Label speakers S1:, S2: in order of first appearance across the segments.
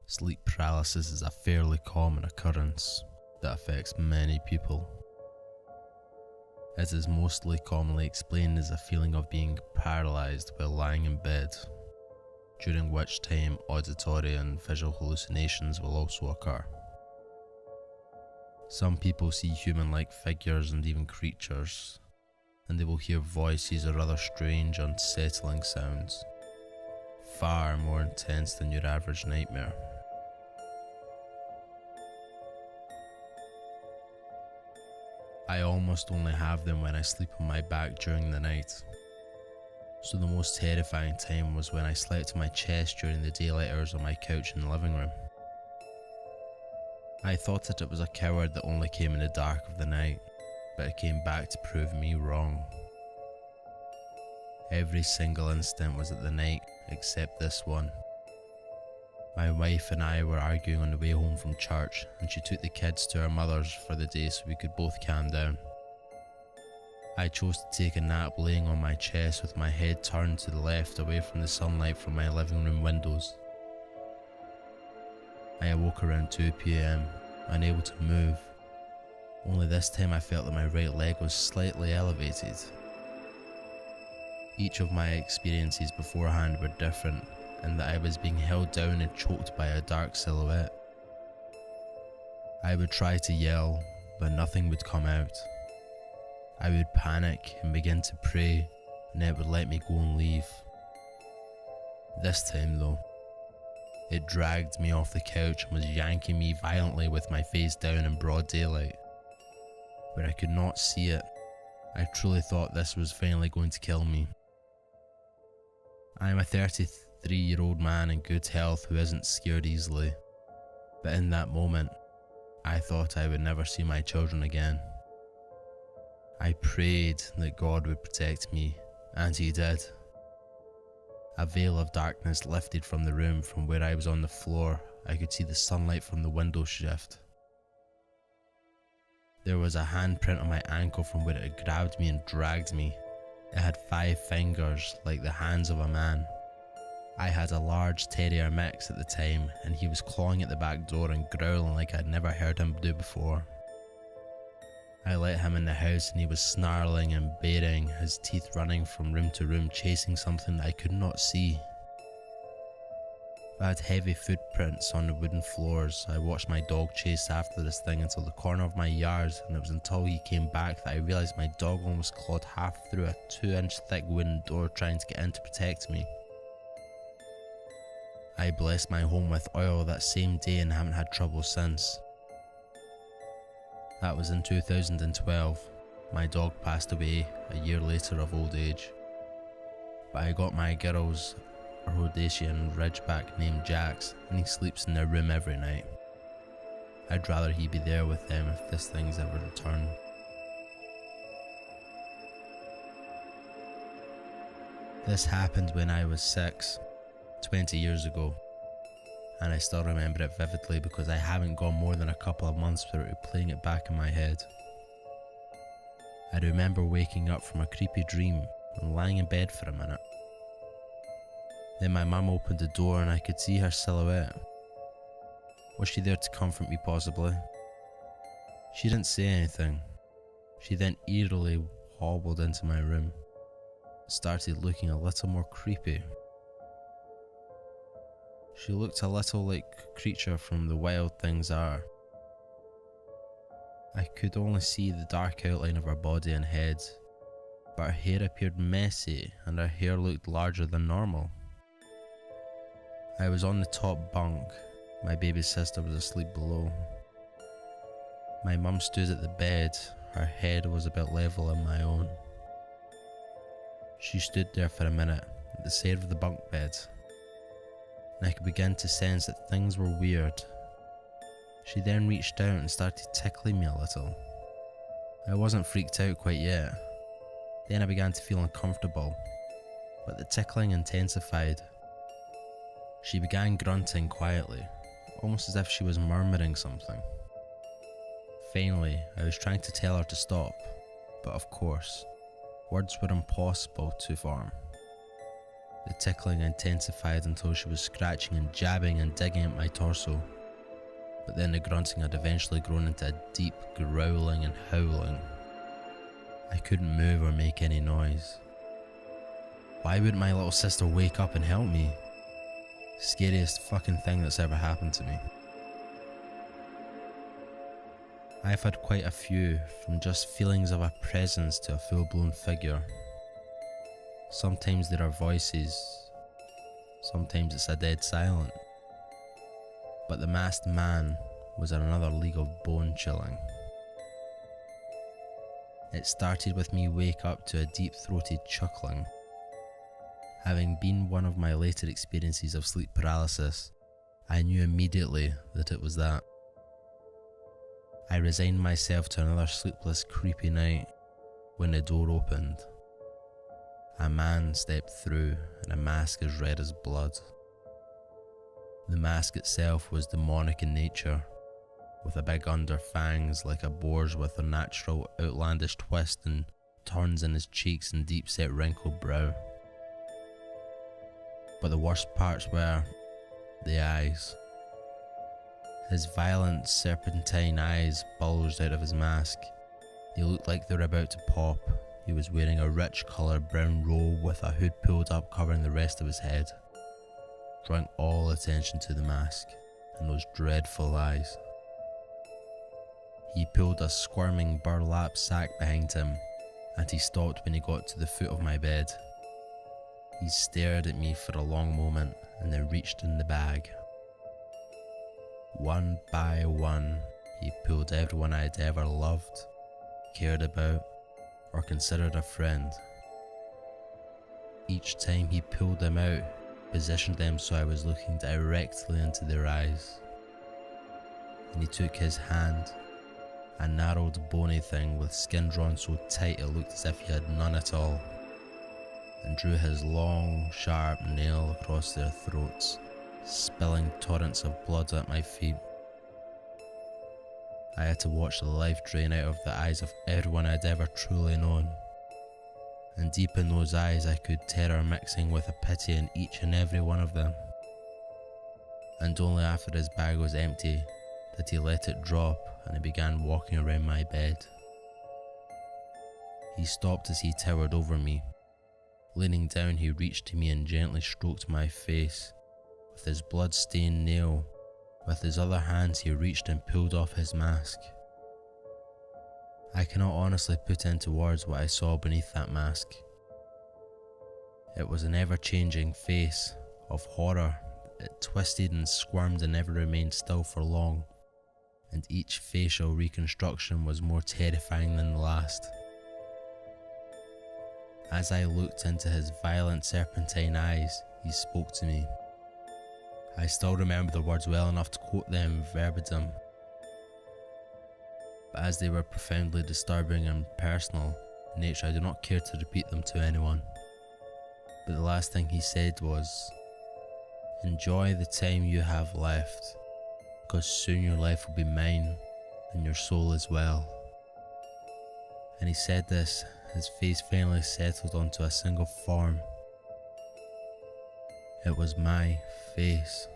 S1: Sleep paralysis is a fairly common occurrence that affects many people. It is mostly commonly explained as a feeling of being paralysed while lying in bed, during which time auditory and visual hallucinations will also occur. Some people see human-like figures and even creatures, and they will hear voices or other strange, unsettling sounds, far more intense than your average nightmare. I almost only have them when I sleep on my back during the night, so the most terrifying time was when I slept on my chest during the daylight hours on my couch in the living room. I thought that it was a coward that only came in the dark of the night, but it came back to prove me wrong. Every single instant was at the night, except this one. My wife and I were arguing on the way home from church, and she took the kids to our mother's for the day so we could both calm down. I chose to take a nap laying on my chest with my head turned to the left away from the sunlight from my living room windows. I awoke around 2 PM, unable to move. Only this time I felt that my right leg was slightly elevated. Each of my experiences beforehand were different, and that I was being held down and choked by a dark silhouette. I would try to yell, but nothing would come out. I would panic and begin to pray, and it would let me go and leave. This time though, it dragged me off the couch and was yanking me violently with my face down in broad daylight, where I could not see it. I truly thought this was finally going to kill me. I am a 33-year-old man in good health who isn't scared easily, but in that moment, I thought I would never see my children again. I prayed that God would protect me, and He did. A veil of darkness lifted from the room. From where I was on the floor, I could see the sunlight from the window shift. There was a handprint on my ankle from where it had grabbed me and dragged me. It had 5 fingers like the hands of a man. I had a large terrier mix at the time, and he was clawing at the back door and growling like I'd never heard him do before. I let him in the house and he was snarling and baying, his teeth running from room to room, chasing something that I could not see. I had heavy footprints on the wooden floors. I watched my dog chase after this thing until the corner of my yard, and it was until he came back that I realised my dog almost clawed half through a 2-inch thick wooden door trying to get in to protect me. I blessed my home with oil that same day and haven't had trouble since. That was in 2012. My dog passed away a year later of old age. But I got my girls a Rhodesian Ridgeback named Jax, and he sleeps in their room every night. I'd rather he be there with them if this thing's ever returned. This happened when I was 6, 20 years ago, and I still remember it vividly because I haven't gone more than a couple of months without replaying it back in my head. I remember waking up from a creepy dream and lying in bed for a minute. Then my mum opened the door and I could see her silhouette. Was she there to comfort me possibly? She didn't say anything. She then eerily hobbled into my room, started looking a little more creepy. She looked a little like a creature from the Wild Things Are. I could only see the dark outline of her body and head, but her hair appeared messy and her hair looked larger than normal. I was on the top bunk. My baby sister was asleep below. My mum stood at the bed. Her head was about level in my own. She stood there for a minute at the side of the bunk bed, and I could begin to sense that things were weird. She then reached out and started tickling me a little. I wasn't freaked out quite yet. Then I began to feel uncomfortable, but the tickling intensified. She began grunting quietly, almost as if she was murmuring something. Finally, I was trying to tell her to stop, but of course, words were impossible to form. The tickling intensified until she was scratching and jabbing and digging at my torso. But then the grunting had eventually grown into a deep growling and howling. I couldn't move or make any noise. Why wouldn't my little sister wake up and help me? Scariest fucking thing that's ever happened to me. I've had quite a few, from just feelings of a presence to a full-blown figure. Sometimes there are voices, sometimes it's a dead silent. But the masked man was in another league of bone chilling. It started with me wake up to a deep-throated chuckling. Having been one of my later experiences of sleep paralysis, I knew immediately that it was that. I resigned myself to another sleepless, creepy night when the door opened. A man stepped through in a mask as red as blood. The mask itself was demonic in nature, with a big under fangs like a boar's with a natural outlandish twist and turns in his cheeks and deep-set wrinkled brow. But the worst parts were the eyes. His violent serpentine eyes bulged out of his mask. They looked like they were about to pop. He was wearing a rich coloured brown robe with a hood pulled up covering the rest of his head, drawing all attention to the mask and those dreadful eyes. He pulled a squirming burlap sack behind him, and he stopped when he got to the foot of my bed. He stared at me for a long moment and then reached in the bag. One by one, he pulled everyone I'd ever loved, cared about, or considered a friend. Each time he pulled them out, positioned them so I was looking directly into their eyes. And he took his hand, a narrowed bony thing with skin drawn so tight it looked as if he had none at all, and drew his long, sharp nail across their throats, spilling torrents of blood at my feet. I had to watch the life drain out of the eyes of everyone I'd ever truly known. And deep in those eyes I could terror mixing with a pity in each and every one of them. And only after his bag was empty did he let it drop and he began walking around my bed. He stopped as he towered over me. Leaning down, he reached to me and gently stroked my face with his blood-stained nail. With his other hands he reached and pulled off his mask. I cannot honestly put into words what I saw beneath that mask. It was an ever-changing face of horror. It twisted and squirmed and never remained still for long, and each facial reconstruction was more terrifying than the last. As I looked into his violent serpentine eyes, he spoke to me. I still remember the words well enough to quote them verbatim. But as they were profoundly disturbing and personal in nature, I do not care to repeat them to anyone. But the last thing he said was, "Enjoy the time you have left, because soon your life will be mine, and your soul as well." And he said this, his face finally settled onto a single form. It was my face.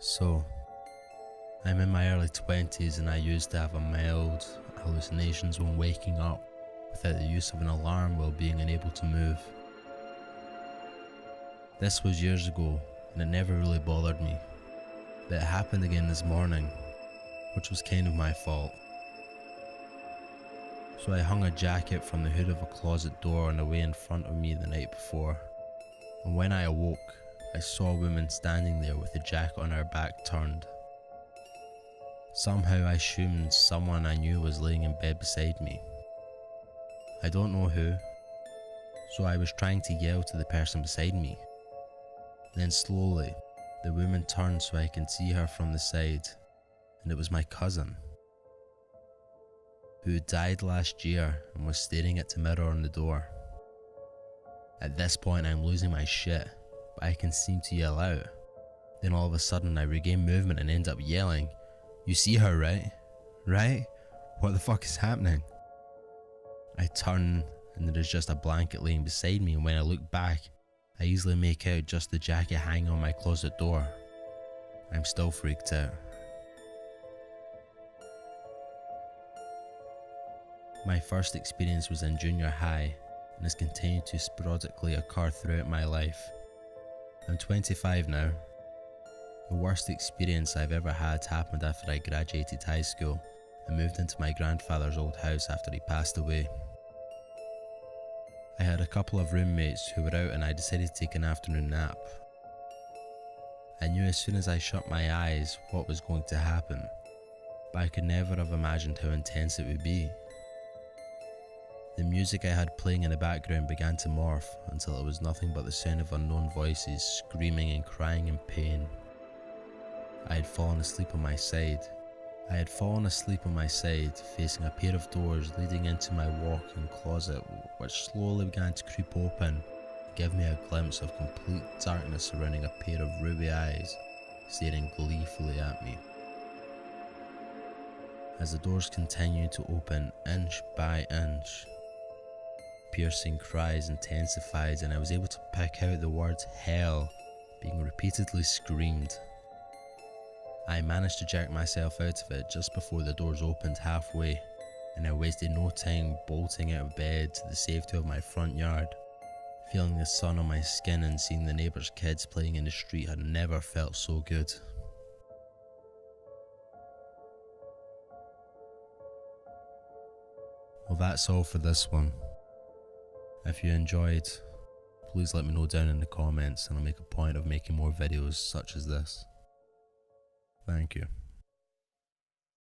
S1: So, I'm in my early 20s and I used to have a mild hallucinations when waking up without the use of an alarm while being unable to move. This was years ago and it never really bothered me, but it happened again this morning, which was kind of my fault. So I hung a jacket from the hood of a closet door on the way in front of me the night before, and when I awoke, I saw a woman standing there with the jacket on her back turned. Somehow I assumed someone I knew was laying in bed beside me. I don't know who, so I was trying to yell to the person beside me. Then slowly, the woman turned so I can see her from the side, and it was my cousin, who died last year and was staring at the mirror on the door. At this point I'm losing my shit, but I can seem to yell out. Then all of a sudden I regain movement and end up yelling, "You see her, right? Right? What the fuck is happening?" I turn and there is just a blanket laying beside me, and when I look back, I easily make out just the jacket hanging on my closet door. I'm still freaked out. My first experience was in junior high and has continued to sporadically occur throughout my life. I'm 25 now. The worst experience I've ever had happened after I graduated high school and moved into my grandfather's old house after he passed away. I had a couple of roommates who were out and I decided to take an afternoon nap. I knew as soon as I shut my eyes what was going to happen, but I could never have imagined how intense it would be. The music I had playing in the background began to morph until it was nothing but the sound of unknown voices screaming and crying in pain. I had fallen asleep on my side. Facing a pair of doors leading into my walk-in closet, which slowly began to creep open and give me a glimpse of complete darkness surrounding a pair of ruby eyes staring gleefully at me. As the doors continued to open inch by inch, piercing cries intensified, and I was able to pick out the words hell being repeatedly screamed. I managed to jerk myself out of it just before the doors opened halfway, and I wasted no time bolting out of bed to the safety of my front yard. Feeling the sun on my skin and seeing the neighbours' kids playing in the street had never felt so good. Well, that's all for this one. If you enjoyed, please let me know down in the comments and I'll make a point of making more videos such as this. Thank you.